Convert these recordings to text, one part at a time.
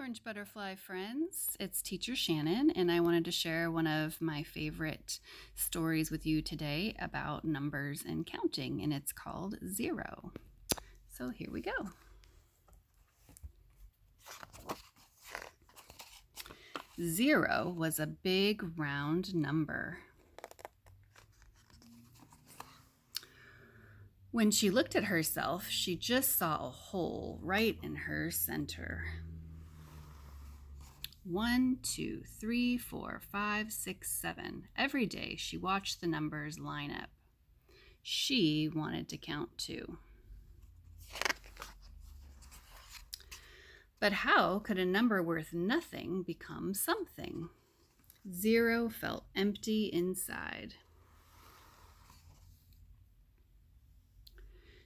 Orange Butterfly friends. It's Teacher Shannon, and I wanted to share one of my favorite stories with you today about numbers and counting, and it's called Zero. So here we go. Zero was a big round number. When she looked at herself, she just saw a hole right in her center. 1, 2, 3, 4, 5, 6, 7. Every day she watched the numbers line up. She wanted to count too. But how could a number worth nothing become something? Zero felt empty inside.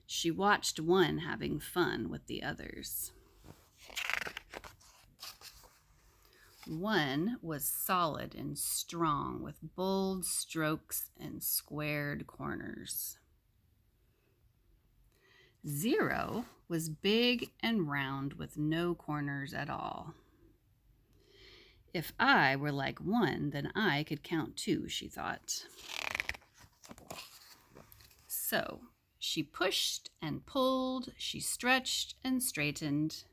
She watched one having fun with the others. One was solid and strong with bold strokes and squared corners. Zero was big and round with no corners at all. If I were like one, then I could count too, she thought. So she pushed and pulled, she stretched and straightened.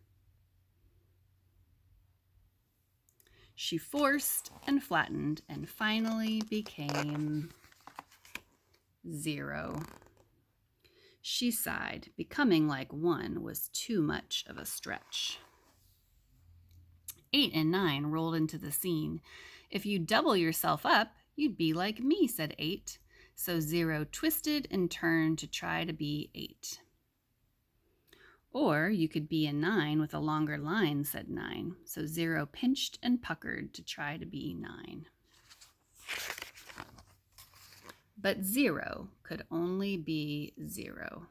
She forced and flattened and finally became zero. She sighed. Becoming like one was too much of a stretch. 8 and 9 rolled into the scene. If you double yourself up, you'd be like me, said 8. So 0 twisted and turned to try to be 8. Or you could be a 9 with a longer line, said 9. So 0 pinched and puckered to try to be 9. But 0 could only be 0.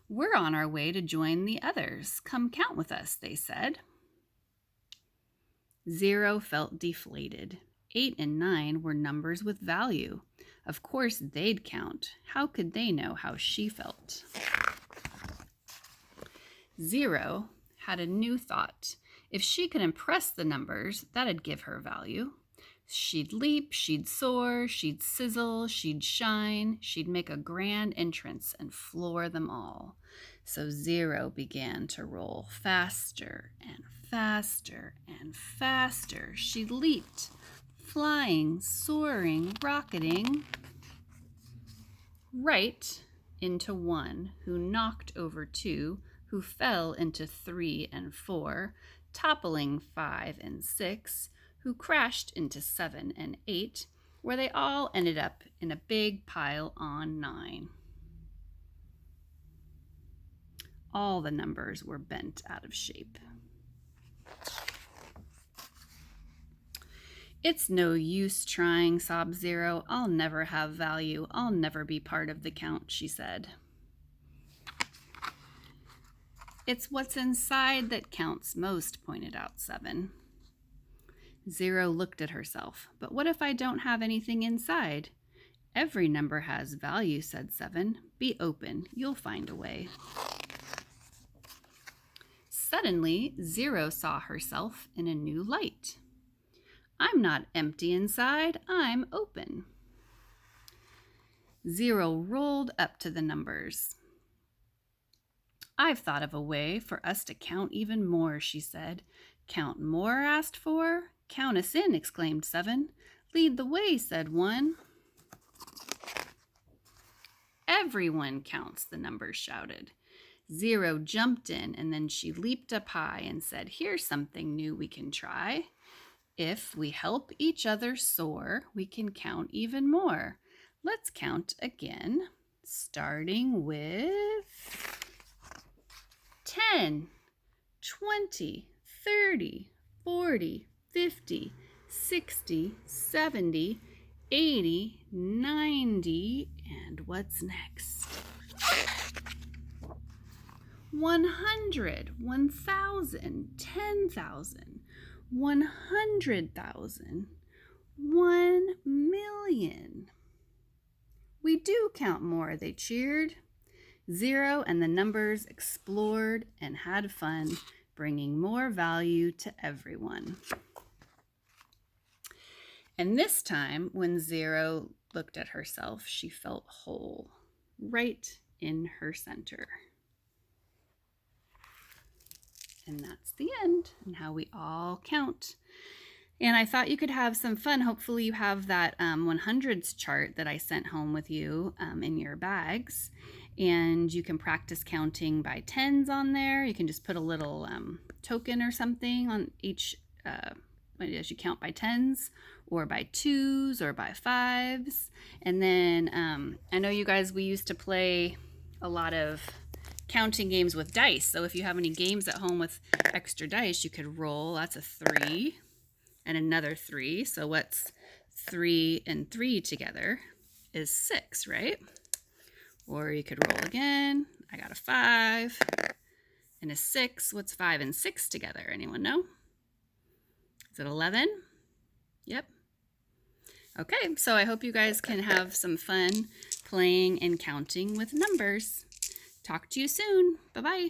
We're on our way to join the others. Come count with us, they said. 0 felt deflated. 8 and 9 were numbers with value. Of course they'd count. How could they know how she felt? 0 had a new thought. If she could impress the numbers, that'd give her value. She'd leap, she'd soar, she'd sizzle, she'd shine, she'd make a grand entrance and floor them all. So 0 began to roll faster and faster and faster. She leaped, flying, soaring, rocketing, right into 1, who knocked over 2, who fell into 3 and 4, toppling 5 and 6, who crashed into 7 and 8, where they all ended up in a big pile on 9. All the numbers were bent out of shape. It's no use trying, sobbed 0. I'll never have value. I'll never be part of the count, she said. It's what's inside that counts most, pointed out 7. 0 looked at herself. But what if I don't have anything inside? Every number has value, said 7. Be open. You'll find a way. Suddenly, 0 saw herself in a new light. I'm not empty inside, I'm open. 0 rolled up to the numbers. I've thought of a way for us to count even more, she said. Count more, asked 4. Count us in, exclaimed 7. Lead the way, said 1. Everyone counts, the numbers shouted. 0 jumped in, and then she leaped up high and said, here's something new we can try. If we help each other soar, we can count even more. Let's count again, starting with 10, 20, 30, 40, 50, 60, 70, 80, 90, and what's next? 100, 1,000, 10,000, 100,000, 1,000,000. We do count more, they cheered. Zero and the numbers explored and had fun, bringing more value to everyone. And this time, when Zero looked at herself, she felt whole, right in her center. And that's the end, and how we all count. And I thought you could have some fun. Hopefully you have that 100s chart that I sent home with you in your bags. And you can practice counting by tens on there. You can just put a little token or something on each as you count by tens, or by twos, or by fives. And then I know you guys, we used to play a lot of counting games with dice. So if you have any games at home with extra dice, you could roll. That's a 3 and another 3. So what's 3 and 3 together is 6, right? Or you could roll again. I got a 5 and a 6. What's 5 and 6 together? Anyone know? Is it 11? Yep. Okay, so I hope you guys can have some fun playing and counting with numbers. Talk to you soon. Bye-bye.